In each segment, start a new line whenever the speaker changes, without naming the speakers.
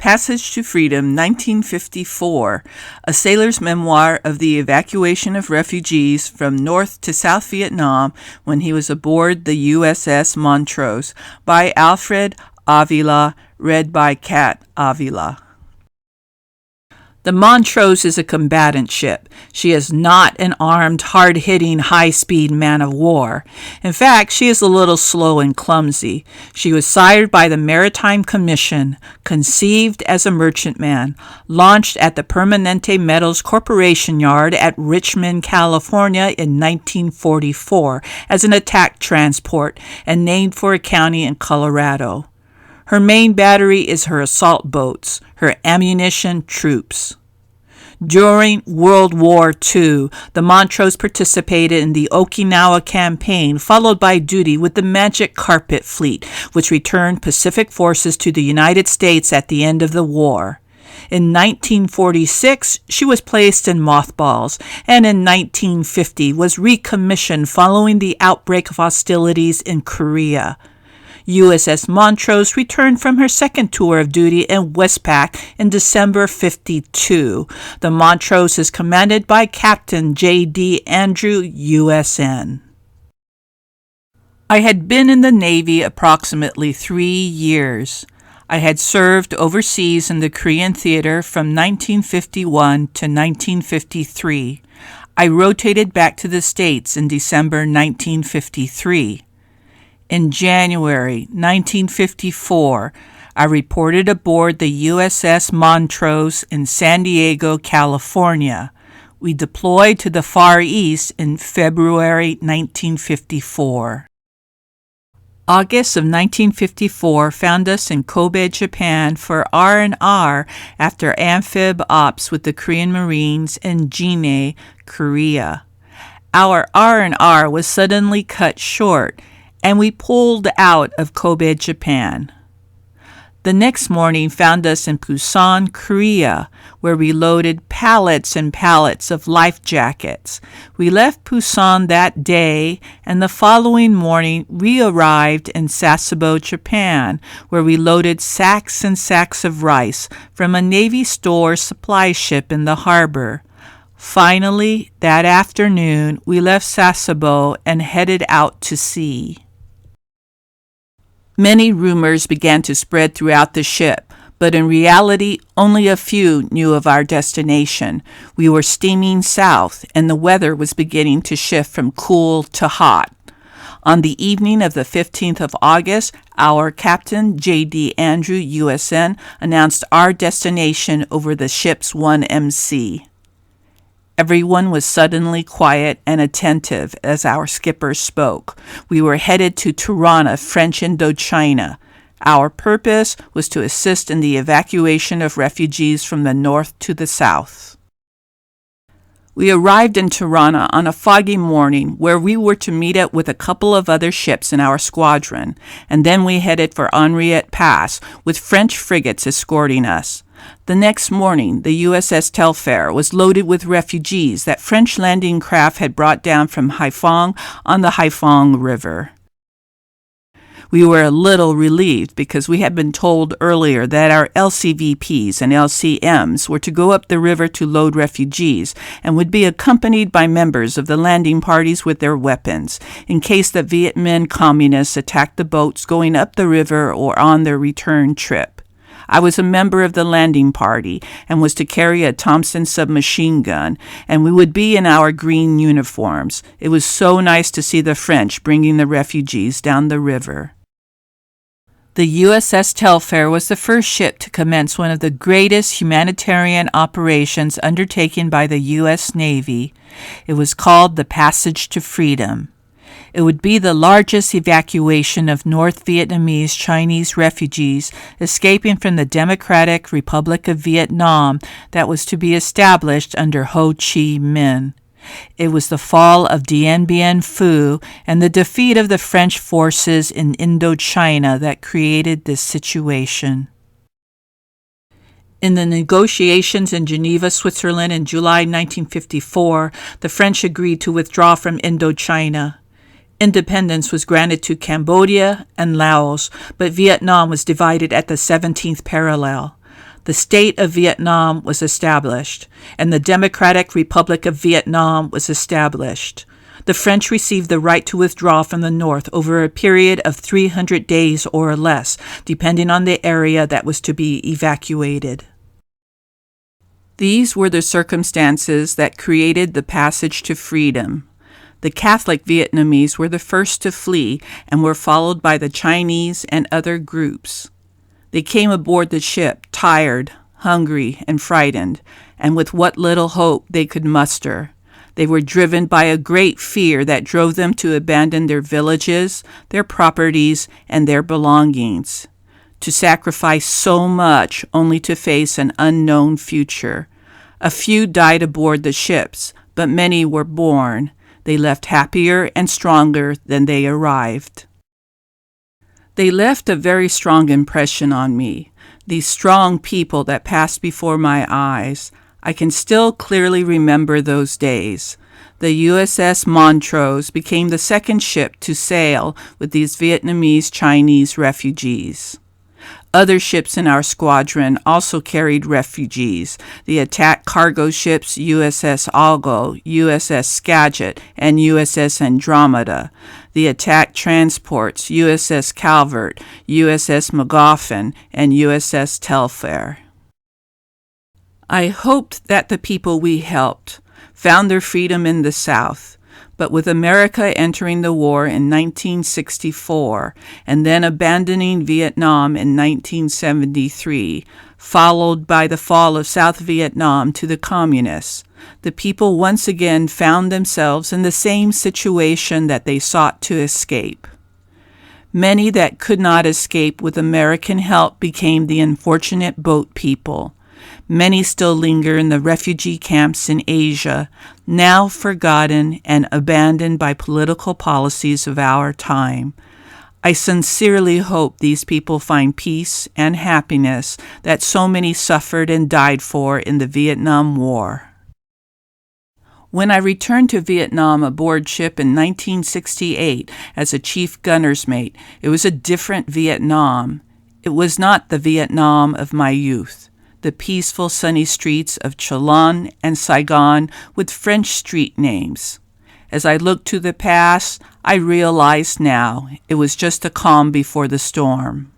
Passage to Freedom, 1954, a sailor's memoir of the evacuation of refugees from North to South Vietnam when he was aboard the USS Montrose, by Alfred Avila, read by Kat Avila. The Montrose is a combatant ship. She is not an armed, hard-hitting, high-speed man of war. In fact, she is a little slow and clumsy. She was sired by the Maritime Commission, conceived as a merchantman, launched at the Permanente Metals Corporation Yard at Richmond, California in 1944 as an attack transport and named for a county in Colorado. Her main battery is her assault boats, her ammunition troops. During World War II, the Montrose participated in the Okinawa campaign, followed by duty with the Magic Carpet Fleet, which returned Pacific forces to the United States at the end of the war. In 1946, she was placed in mothballs, and in 1950 was recommissioned following the outbreak of hostilities in Korea. USS Montrose returned from her second tour of duty in Westpac in December 52. The Montrose is commanded by Captain J.D. Andrew, USN. I had been in the Navy approximately 3 years. I had served overseas in the Korean theater from 1951 to 1953. I rotated back to the States in December 1953. In January 1954, I reported aboard the USS Montrose in San Diego, California. We deployed to the Far East in February 1954. August of 1954 found us in Kobe, Japan for R&R after amphib ops with the Korean Marines in Jine, Korea. Our R&R was suddenly cut short, and we pulled out of Kobe, Japan. The next morning found us in Busan, Korea, where we loaded pallets and pallets of life jackets. We left Busan that day, and the following morning we arrived in Sasebo, Japan, where we loaded sacks and sacks of rice from a Navy store supply ship in the harbor. Finally, that afternoon, we left Sasebo and headed out to sea. Many rumors began to spread throughout the ship, but in reality, only a few knew of our destination. We were steaming south, and the weather was beginning to shift from cool to hot. On the evening of the 15th of August, our Captain J.D. Andrew, USN, announced our destination over the ship's 1MC. Everyone was suddenly quiet and attentive as our skipper spoke. We were headed to Tirana, French Indochina. Our purpose was to assist in the evacuation of refugees from the north to the south. We arrived in Tirana on a foggy morning where we were to meet up with a couple of other ships in our squadron, and then we headed for Henriette Pass with French frigates escorting us. The next morning, the USS Telfair was loaded with refugees that French landing craft had brought down from Haiphong on the Haiphong River. We were a little relieved because we had been told earlier that our LCVPs and LCMs were to go up the river to load refugees and would be accompanied by members of the landing parties with their weapons in case the Viet Minh communists attacked the boats going up the river or on their return trip. I was a member of the landing party and was to carry a Thompson submachine gun, and we would be in our green uniforms. It was so nice to see the French bringing the refugees down the river. The USS Telfair was the first ship to commence one of the greatest humanitarian operations undertaken by the U.S. Navy. It was called the Passage to Freedom. It would be the largest evacuation of North Vietnamese Chinese refugees escaping from the Democratic Republic of Vietnam that was to be established under Ho Chi Minh. It was the fall of Dien Bien Phu and the defeat of the French forces in Indochina that created this situation. In the negotiations in Geneva, Switzerland in July 1954, the French agreed to withdraw from Indochina. Independence was granted to Cambodia and Laos, but Vietnam was divided at the 17th parallel. The state of Vietnam was established, and the Democratic Republic of Vietnam was established. The French received the right to withdraw from the North over a period of 300 days or less, depending on the area that was to be evacuated. These were the circumstances that created the passage to freedom. The Catholic Vietnamese were the first to flee and were followed by the Chinese and other groups. They came aboard the ship, tired, hungry, and frightened, and with what little hope they could muster. They were driven by a great fear that drove them to abandon their villages, their properties, and their belongings, to sacrifice so much only to face an unknown future. A few died aboard the ships, but many were born. They left happier and stronger than they arrived. They left a very strong impression on me, these strong people that passed before my eyes. I can still clearly remember those days. The USS Montrose became the second ship to sail with these Vietnamese Chinese refugees. Other ships in our squadron also carried refugees. The attack cargo ships USS Algo, USS Skagit, and USS Andromeda. The attack transports USS Calvert, USS MacGoffin, and USS Telfair. I hoped that the people we helped found their freedom in the South, but with America entering the war in 1964 and then abandoning Vietnam in 1973, followed by the fall of South Vietnam to the communists, the people once again found themselves in the same situation that they sought to escape. Many that could not escape with American help became the unfortunate boat people. Many still linger in the refugee camps in Asia, now forgotten and abandoned by political policies of our time. I sincerely hope these people find peace and happiness that so many suffered and died for in the Vietnam War. When I returned to Vietnam aboard ship in 1968 as a chief gunner's mate, it was a different Vietnam. It was not the Vietnam of my youth. The peaceful sunny streets of Chalon and Saigon with French street names. As I looked to the past, I realized now it was just a calm before the storm.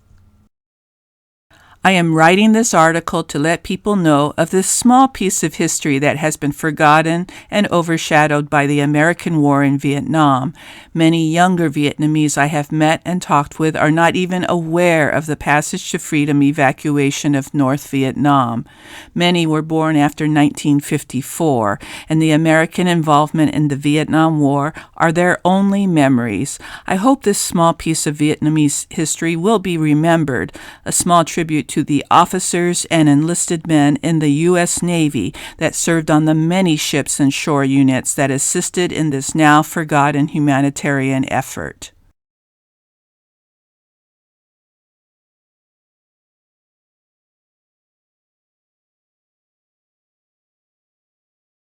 I am writing this article to let people know of this small piece of history that has been forgotten and overshadowed by the American war in Vietnam. Many younger Vietnamese I have met and talked with are not even aware of the Passage to Freedom evacuation of North Vietnam. Many were born after 1954, and the American involvement in the Vietnam War are their only memories. I hope this small piece of Vietnamese history will be remembered, a small tribute to the officers and enlisted men in the U.S. Navy that served on the many ships and shore units that assisted in this now forgotten humanitarian effort.